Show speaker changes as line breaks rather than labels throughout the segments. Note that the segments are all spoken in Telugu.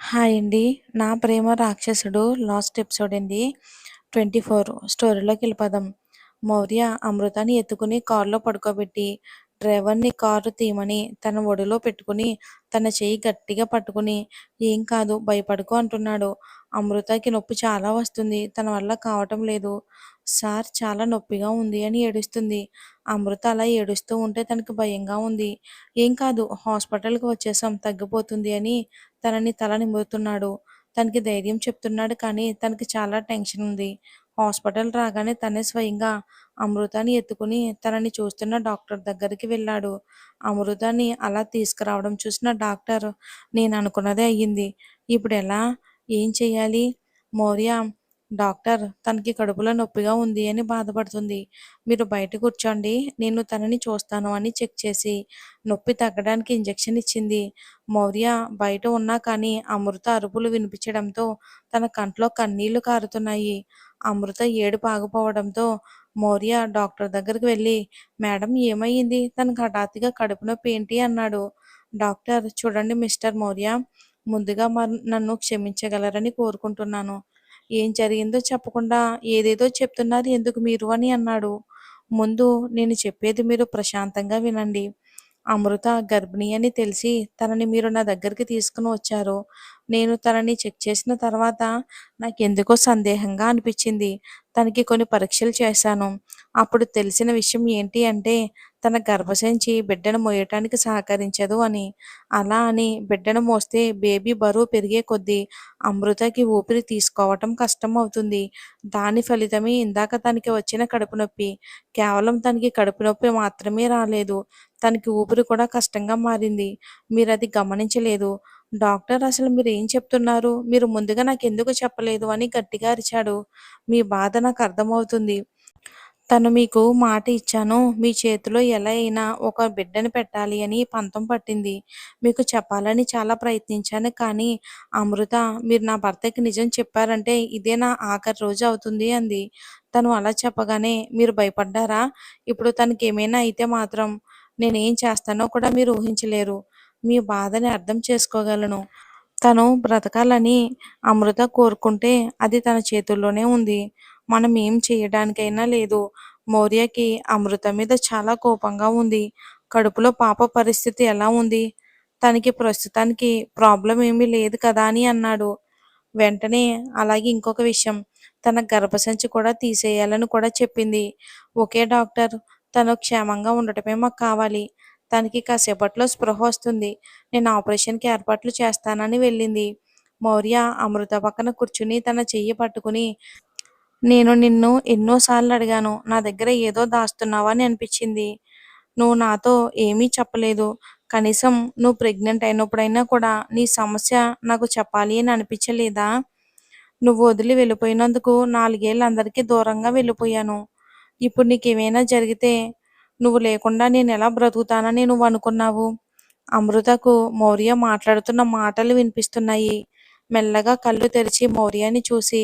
హాయ్ అండి. 'నా ప్రేమ రాక్షసుడు' లాస్ట్ ఎపిసోడ్ అండి. 24 స్టోరీలోకెళ్ళిపోదాం. మౌర్య అమృతాని ఎత్తుకుని కారులో పడుకోబెట్టి, డ్రైవర్‌ని కారు తీయమని తన ఒడిలో పెట్టుకుని, తన చెయ్యి గట్టిగా పట్టుకుని, "ఏం కాదు భయపడకు" అంటున్నాడు. అమృతకి నొప్పి చాలా వస్తుంది. తన వల్ల కావటం లేదు. "సార్ చాలా నొప్పిగా ఉంది" అని ఏడుస్తుంది. అమృత అలా ఏడుస్తూ ఉంటే తనకి భయంగా ఉంది. "ఏం కాదు హాస్పిటల్‌కి వచ్చేసాం తగ్గిపోతుంది" అని తనని తల నిమురుతున్నాడు. తనకి ధైర్యం చెప్తున్నాడు కానీ తనకి చాలా టెన్షన్ ఉంది. హాస్పిటల్ రాగానే తనే స్వయంగా అమృతాని ఎత్తుకుని తనని చూస్తున్న డాక్టర్ దగ్గరికి వెళ్ళాడు. అమృతాని అలా తీసుకురావడం చూసిన డాక్టర్, "నేను అనుకున్నదే అయ్యింది. ఇప్పుడెలా? ఏం చెయ్యాలి?" మౌర్య, "డాక్టర్ తనకి కడుపులో నొప్పిగా ఉంది అని బాధపడుతుంది. మీరు బయట కూర్చోండి. నేను తనని చూస్తాను" అని చెక్ చేసి నొప్పి తగ్గడానికి ఇంజెక్షన్ ఇచ్చింది. మౌర్య బయట ఉన్నా కానీ అమృత అరుపులు వినిపించడంతో తన కంట్లో కన్నీళ్లు కారుతున్నాయి. అమృత ఏడుపు ఆగిపోవడంతో మౌర్య డాక్టర్ దగ్గరికి వెళ్ళి, "మేడం ఏమయ్యింది? తనకు హఠాత్తుగా కడుపు నొప్పి ఏంటి?" అన్నాడు. డాక్టర్, "చూడండి మిస్టర్ మౌర్య, ముందుగా నన్ను క్షమించగలరని కోరుకుంటున్నాను. ఏం జరిగిందో చెప్పకుండా ఏదేదో చెప్తున్నారు ఎందుకు మీరు" అని అన్నాడు. "ముందు నేను చెప్పేది మీరు ప్రశాంతంగా వినండి. అమృత గర్భిణి అని తెలిసి తనని మీరు నా దగ్గరికి తీసుకుని వచ్చారు. నేను తనని చెక్ చేసిన తర్వాత నాకెందుకో సందేహంగా అనిపించింది. తనకి కొన్ని పరీక్షలు చేశాను. అప్పుడు తెలిసిన విషయం ఏంటి అంటే తన గర్భసంచి బిడ్డను మోయటానికి సహకరించదు అని. అలా అని బిడ్డను మోస్తే బేబీ బరువు పెరిగే కొద్దీ అమృతకి ఊపిరి తీసుకోవటం కష్టం అవుతుంది. దాని ఫలితమే ఇందాక తనకి వచ్చిన కడుపు నొప్పి. కేవలం తనకి కడుపు నొప్పి మాత్రమే రాలేదు. తనకి ఊపిరి కూడా కష్టంగా మారింది. మీరది గమనించలేదు. డాక్టర్ అసలు మీరేం చెప్తున్నారు? మీరు ముందుగా నాకెందుకు చెప్పలేదు" అని గట్టిగా అరిచాడు. "మీ బాధ నాకు అర్థమవుతుంది. తను మీకు మాట ఇచ్చాను. మీ చేతిలో ఎలా అయినా ఒక బిడ్డని పెట్టాలి అని పంతం పట్టింది. మీకు చెప్పాలని చాలా ప్రయత్నించాను కానీ అమృత, మీరు నా భర్తకి నిజం చెప్పారంటే ఇదే నా ఆఖరి రోజు అవుతుంది" అంది. తను అలా చెప్పగానే, "మీరు భయపడ్డారా? ఇప్పుడు తనకేమైనా అయితే మాత్రం నేనేం చేస్తానో కూడా మీరు ఊహించలేరు. మీ బాధని అర్థం చేసుకోగలను. తను బ్రతకాలని అమృత కోరుకుంటే అది తన చేతుల్లోనే ఉంది. మనం ఏం చేయడానికైనా లేదు." మౌర్యకి అమృత మీద చాలా కోపంగా ఉంది. కడుపులో పాప పరిస్థితి ఎలా ఉంది? తనకి ప్రస్తుతానికి ప్రాబ్లం ఏమీ లేదు కదా అని అన్నాడు. వెంటనే, "అలాగే ఇంకొక విషయం, తన గర్భసంచి కూడా తీసేయాలని కూడా చెప్పింది." "ఓకే డాక్టర్, తను క్షేమంగా ఉండటమే మాకు కావాలి. తనకి కాసేపట్లో స్పృహ వస్తుంది. నేను ఆపరేషన్‌కి ఏర్పాట్లు చేస్తానని వెళ్ళింది. మౌర్య అమృత పక్కన కూర్చుని తన చెయ్యి పట్టుకుని, "నేను నిన్ను ఎన్నో సార్లు అడిగాను. నా దగ్గర ఏదో దాస్తున్నావా అని అనిపించింది. నువ్వు నాతో ఏమీ చెప్పలేదు. కనీసం నువ్వు ప్రెగ్నెంట్ అయినప్పుడైనా కూడా నీ సమస్య నాకు చెప్పాలి అని అనిపించలేదా? నువ్వు వదిలి వెళ్ళిపోయినందుకు 4 ఏళ్ళు అందరికీ దూరంగా వెళ్ళిపోయాను. ఇప్పుడు నీకేమైనా జరిగితే నువ్వు లేకుండా నేనెలా బ్రతుకుతానని నువ్వు అనుకున్నావు?" అమృతకు మౌర్య మాట్లాడుతున్న మాటలు వినిపిస్తున్నాయి. మెల్లగా కళ్ళు తెరిచి మౌర్యని చూసి,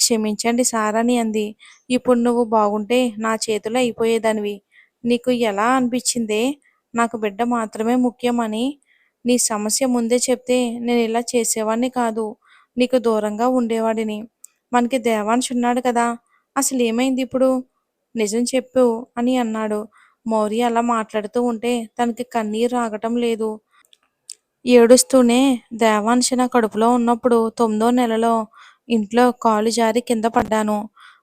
"క్షమించండి సార్" అని అంది. "ఇప్పుడు నువ్వు బాగుంటే నా చేతిలో అయిపోయేదానివి. నీకు ఎలా అనిపించిందే? నాకు బిడ్డ మాత్రమే ముఖ్యమని. నీ సమస్య ముందే చెప్తే నేనిలా చేసేవాడిని కాదు. నీకు దూరంగా ఉండేవాడిని. మనకి దేవాన్ష్ ఉన్నాడు కదా! అసలేమైంది ఇప్పుడు? నిజం చెప్పు" అని అన్నాడు. మౌర్య అలా మాట్లాడుతూ ఉంటే తనకి కన్నీరు ఆగటం లేదు. ఏడుస్తూనే, "దేవాన్ష్ నా కడుపులో ఉన్నప్పుడు 9వ నెలలో ఇంట్లో కాలు జారి కింద పడ్డాను.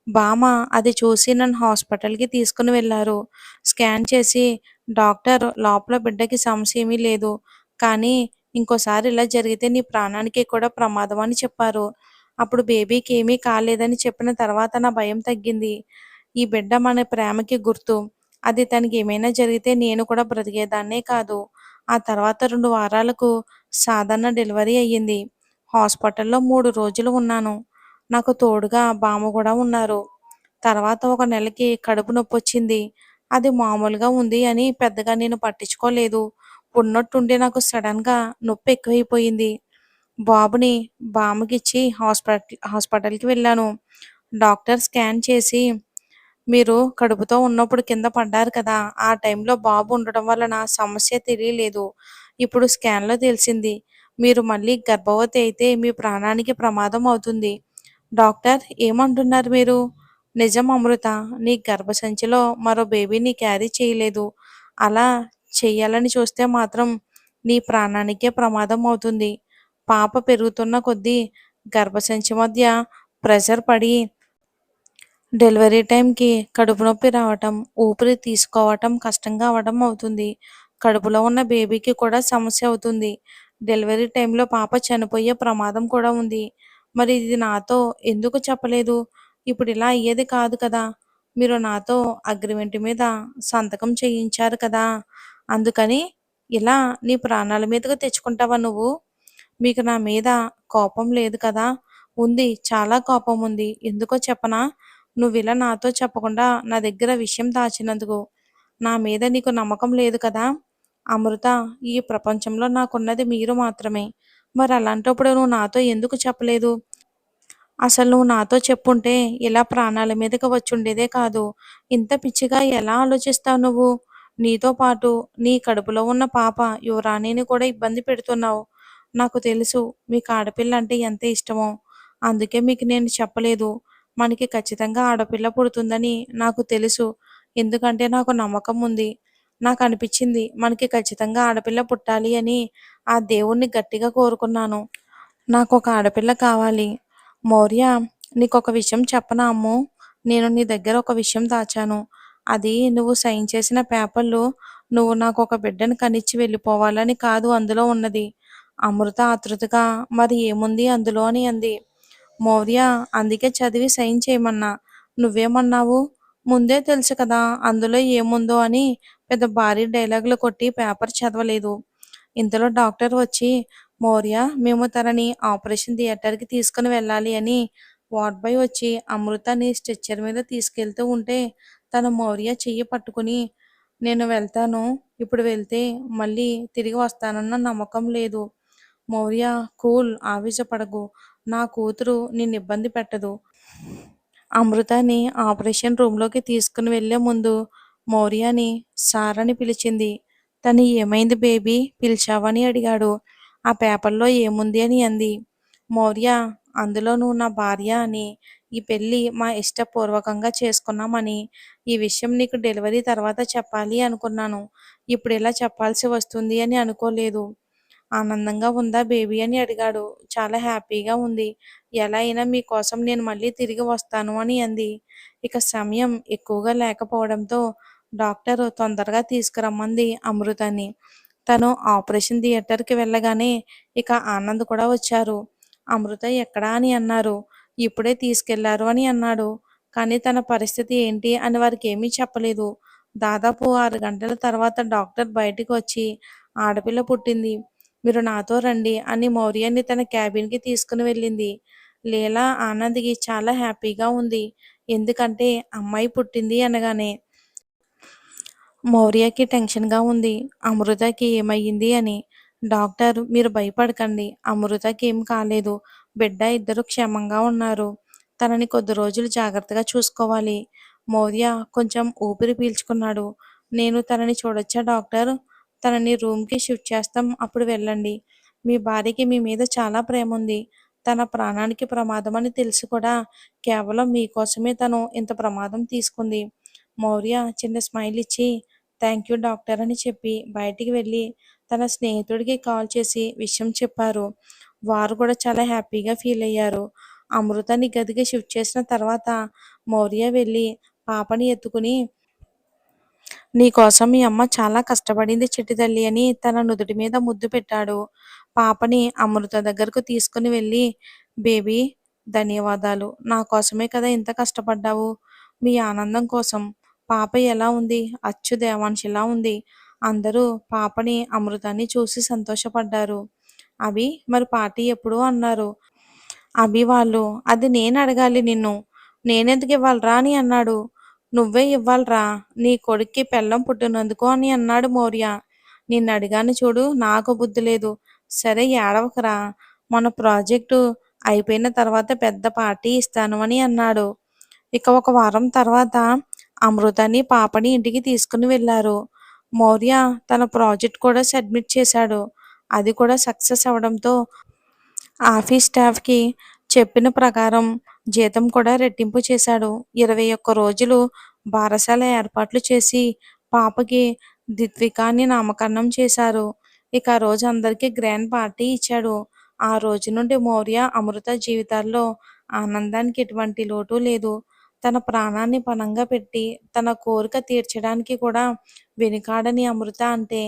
బామ్మ అది చూసి నన్ను హాస్పిటల్‌కి తీసుకుని వెళ్లారు. స్కాన్ చేసి డాక్టర్ లోపల బిడ్డకి సమస్య ఏమీ లేదు. కానీ ఇంకోసారి ఇలా జరిగితే నీ ప్రాణానికి కూడా ప్రమాదం అని చెప్పారు. అప్పుడు బేబీకి ఏమీ కాలేదని చెప్పిన తర్వాత నా భయం తగ్గింది. ఈ బిడ్డ మన ప్రేమకి గుర్తు. అది తనకి ఏమైనా జరిగితే నేను కూడా బ్రతికేదాన్నే కాదు." ఆ తర్వాత 2 వారాలకు సాధారణ డెలివరీ అయ్యింది. హాస్పిటల్‌లో 3 రోజులు ఉన్నాను. నాకు తోడుగా బామ్మ కూడా ఉన్నారు. తర్వాత ఒక నెలకి కడుపు నొప్పొచ్చింది. అది మామూలుగా ఉంది అని పెద్దగా నేను పట్టించుకోలేదు. ఉన్నట్టుండి నాకు సడెన్‌గా నొప్పి ఎక్కువైపోయింది. బాబుని బామ్మకిచ్చి హాస్పిటల్‌కి వెళ్ళాను. డాక్టర్ స్కాన్ చేసి, "మీరు కడుపుతో ఉన్నప్పుడు కింద పడ్డారు కదా! ఆ టైంలో బాబు ఉండటం వలన సమస్య తెలియలేదు. ఇప్పుడు స్కాన్‌లో తెలిసింది. మీరు మళ్ళీ గర్భవతి అయితే మీ ప్రాణానికి ప్రమాదం అవుతుంది. డాక్టర్ ఏమంటున్నారు మీరు? నిజం అమృత. నీ గర్భసంచిలో మరో బేబీని క్యారీ చేయలేదు. అలా చెయ్యాలని చూస్తే మాత్రం నీ ప్రాణానికే ప్రమాదం అవుతుంది. పాప పెరుగుతున్న కొద్దీ గర్భసంచి మధ్య ప్రెషర్ పడి డెలివరీ టైంకి కడుపు నొప్పి రావటం, ఊపిరి తీసుకోవటం కష్టంగా అవ్వడం అవుతుంది. కడుపులో ఉన్న బేబీకి కూడా సమస్య అవుతుంది. డెలివరీ టైంలో పాప చనిపోయే ప్రమాదం కూడా ఉంది. మరి ఇది నాతో ఎందుకు చెప్పలేదు? ఇప్పుడు ఇలా అయ్యేది కాదు కదా! మీరు నాతో అగ్రిమెంట్ మీద సంతకం చేయించారు కదా! అందుకని ఇలా నీ ప్రాణాల మీదకు తెచ్చుకుంటావా నువ్వు? మీకు నా మీద కోపం లేదు కదా? ఉంది. చాలా కోపం ఉంది. ఎందుకో చెప్పనా? నువ్విలా నాతో చెప్పకుండా నా దగ్గర విషయం దాచినందుకు. నా మీద నీకు నమ్మకం లేదు కదా? అమృత, ఈ ప్రపంచంలో నాకున్నది మీరు మాత్రమే. మరి అలాంటప్పుడు నువ్వు నాతో ఎందుకు చెప్పలేదు? అసలు నువ్వు నాతో చెప్పుంటే ఇలా ప్రాణాల మీదకి వచ్చుండేదే కాదు. ఇంత పిచ్చిగా ఎలా ఆలోచిస్తావు నువ్వు? నీతో పాటు నీ కడుపులో ఉన్న పాప యువరాణిని కూడా ఇబ్బంది పెడుతున్నావు. నాకు తెలుసు మీకు ఆడపిల్ల అంటే ఎంత ఇష్టమో. అందుకే మీకు నేను చెప్పలేదు. మనకి ఖచ్చితంగా ఆడపిల్ల పుడుతుందని నాకు తెలుసు. ఎందుకంటే నాకు నమ్మకం ఉంది. నాకు అనిపించింది మనకి ఖచ్చితంగా ఆడపిల్ల పుట్టాలి అని ఆ దేవుణ్ణి గట్టిగా కోరుకున్నాను. నాకొక ఆడపిల్ల కావాలి. మౌర్య, నీకొక విషయం చెప్పనా అమ్ము? నేను నీ దగ్గర ఒక విషయం దాచాను. అది నువ్వు సైన్ చేసిన పేపర్లు నువ్వు నాకొక బిడ్డను కనిచ్చి వెళ్ళిపోవాలని కాదు అందులో ఉన్నది. అమృత ఆతృతగా మరి ఏముంది అందులో అని అంది. మౌర్య, అందుకే చదివి సైన్ చేయమన్నా. నువ్వేమన్నావు? ముందే తెలుసు కదా అందులో ఏముందో అని పెద్ద భారీ డైలాగులు కొట్టి పేపర్ చదవలేదు. ఇంతలో డాక్టర్ వచ్చి, మౌర్య, మేము తనని ఆపరేషన్ థియేటర్‌కి తీసుకొని వెళ్ళాలి అని వార్డ్ బాయ్ వచ్చి అమృతని స్ట్రెచ్చర్ మీద తీసుకెళ్తూ ఉంటే తను మౌర్య చెయ్యి పట్టుకుని, నేను వెళ్తాను. ఇప్పుడు వెళ్తే మళ్ళీ తిరిగి వస్తానన్న నమ్మకం లేదు. మౌర్య, కూల్, ఆవేశపడకు. నా కూతురు నిన్నిబ్బంది పెట్టదు. అమృతని ఆపరేషన్ రూమ్‌లోకి తీసుకుని వెళ్ళే ముందు మౌర్యని సార్ అని పిలిచింది. తను ఏమైంది బేబీ పిలిచావని అడిగాడు. ఆ పేపర్‌లో ఏముంది అని అంది. మౌర్య, అందులో నువ్వు నా భార్య అని, ఈ పెళ్లి మా ఇష్టపూర్వకంగా చేసుకున్నామని, ఈ విషయం నీకు డెలివరీ తర్వాత చెప్పాలి అనుకున్నాను. ఇప్పుడు ఇలా చెప్పాల్సి వస్తుంది అని అనుకోలేదు. ఆనందంగా ఉందా బేబీ అని అడిగాడు. చాలా హ్యాపీగా ఉంది. ఎలా అయినా మీకోసం నేను మళ్ళీ తిరిగి వస్తాను అని అంది. ఇక సమయం ఎక్కువగా లేకపోవడంతో డాక్టర్ తొందరగా తీసుకురమ్మంది అమృతని. తను ఆపరేషన్ థియేటర్‌కి వెళ్ళగానే ఇక ఆనంద్ కూడా వచ్చారు. అమృత ఎక్కడా అని అన్నారు. ఇప్పుడే తీసుకెళ్లారు అని అన్నాడు. కానీ తన పరిస్థితి ఏంటి అని వారికేమీ చెప్పలేదు. దాదాపు 6 గంటల తర్వాత డాక్టర్ బయటికి వచ్చి ఆడపిల్ల పుట్టింది. మీరు నాతో రండి అని మౌర్యని తన క్యాబిన్‌కి తీసుకుని వెళ్ళింది. లీలా ఆనంద్‌కి చాలా హ్యాపీగా ఉంది. ఎందుకంటే అమ్మాయి పుట్టింది అనగానే. మౌర్యకి టెన్షన్‌గా ఉంది. అమృతకి ఏమయ్యింది అని. డాక్టర్, మీరు భయపడకండి. అమృతకి ఏం కాలేదు. బిడ్డ ఇద్దరు క్షేమంగా ఉన్నారు. తనని కొద్ది రోజులు జాగ్రత్తగా చూసుకోవాలి. మౌర్య కొంచెం ఊపిరి పీల్చుకున్నాడు. నేను తనని చూడొచ్చా డాక్టర్? తనని రూమ్‌కి షిఫ్ట్ చేస్తాం అప్పుడు వెళ్ళండి. మీ భార్యకి మీ మీద చాలా ప్రేముంది. తన ప్రాణానికి ప్రమాదం అని తెలిసి కూడా కేవలం మీకోసమే తను ఇంత ప్రమాదం తీసుకుంది. మౌర్య చిన్న స్మైల్ ఇచ్చి థ్యాంక్ యూ డాక్టర్ అని చెప్పి బయటికి వెళ్ళి తన స్నేహితుడికి కాల్ చేసి విషయం చెప్పారు. వారు కూడా చాలా హ్యాపీగా ఫీల్ అయ్యారు. అమృతని గదికి షిఫ్ట్ చేసిన తర్వాత మౌర్య వెళ్ళి పాపని ఎత్తుకుని, నీకోసం మీ అమ్మ చాలా కష్టపడింది చిట్టి తల్లి అని తన నుదుటి మీద ముద్దు పెట్టాడు. పాపని అమృత దగ్గరకు తీసుకుని వెళ్ళి, బేబీ, ధన్యవాదాలు. నా కోసమే కదా ఇంత కష్టపడ్డావు. మీ ఆనందం కోసం. పాప ఎలా ఉంది? అచ్చు దేవాంశిలా ఉంది. అందరూ పాపని అమృతాన్ని చూసి సంతోషపడ్డారు. అభి, మరి పార్టీ ఎప్పుడు అన్నారు. అభి వాళ్ళు, అది నేను అడగాలి నిన్ను. నేనెందుకు ఇవ్వాలిరా అని అన్నాడు. నువ్వే ఇవ్వాలిరా, నీ కొడుక్కి పెళ్ళాం పుట్టినందుకు అని అన్నాడు మౌర్య. నిన్ను అడిగాను చూడు, నాకు బుద్ధి లేదు. సరే ఏడవకురా, మన ప్రాజెక్టు అయిపోయిన తర్వాత పెద్ద పార్టీ ఇస్తాను అని అన్నాడు. ఇక ఒక వారం తర్వాత అమృతని పాపని ఇంటికి తీసుకుని వెళ్ళారు. మౌర్య తన ప్రాజెక్ట్ కూడా సబ్మిట్ చేశాడు. అది కూడా సక్సెస్ అవ్వడంతో ఆఫీస్ స్టాఫ్‌కి చెప్పిన ప్రకారం జీతం కూడా రెట్టింపు చేశాడు. 21 రోజులు బారసాల ఏర్పాట్లు చేసి పాపకి దిత్వికాని నామకరణం చేశారు. ఇక ఆ రోజు అందరికీ గ్రాండ్ పార్టీ ఇచ్చాడు. ఆ రోజు నుండి మౌర్య, అమృత జీవితాల్లో ఆనందానికి ఎటువంటి లోటు లేదు. తన ప్రాణాన్ని పణంగా పెట్టి తన కోరిక తీర్చడానికి కూడా వెనుకాడని అమృత అంటే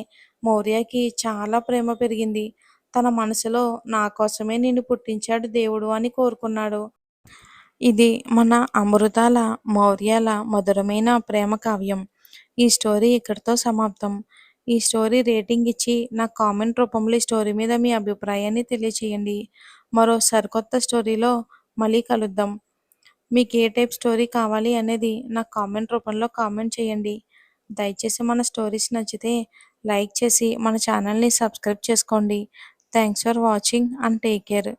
మౌర్యకి చాలా ప్రేమ పెరిగింది. తన మనసులో నా కోసమే నిన్ను పుట్టించాడు దేవుడు అని కోరుకున్నాడు. ఇది మన అమృతాల, మౌర్యాల మధురమైన ప్రేమ కావ్యం. ఈ స్టోరీ ఇక్కడితో సమాప్తం. ఈ స్టోరీ రేటింగ్ ఇచ్చి నాకు కామెంట్ రూపంలో ఈ స్టోరీ మీద మీ అభిప్రాయాన్ని తెలియచేయండి. మరో సరికొత్త స్టోరీలో మళ్ళీ కలుద్దాం. మీకు ఏ టైప్ స్టోరీ కావాలి అనేది నాకు కామెంట్ రూపంలో కామెంట్ చేయండి. దయచేసి మన స్టోరీస్ నచ్చితే లైక్ చేసి మన ఛానల్ని సబ్స్క్రైబ్ చేసుకోండి. Thanks for watching and take care.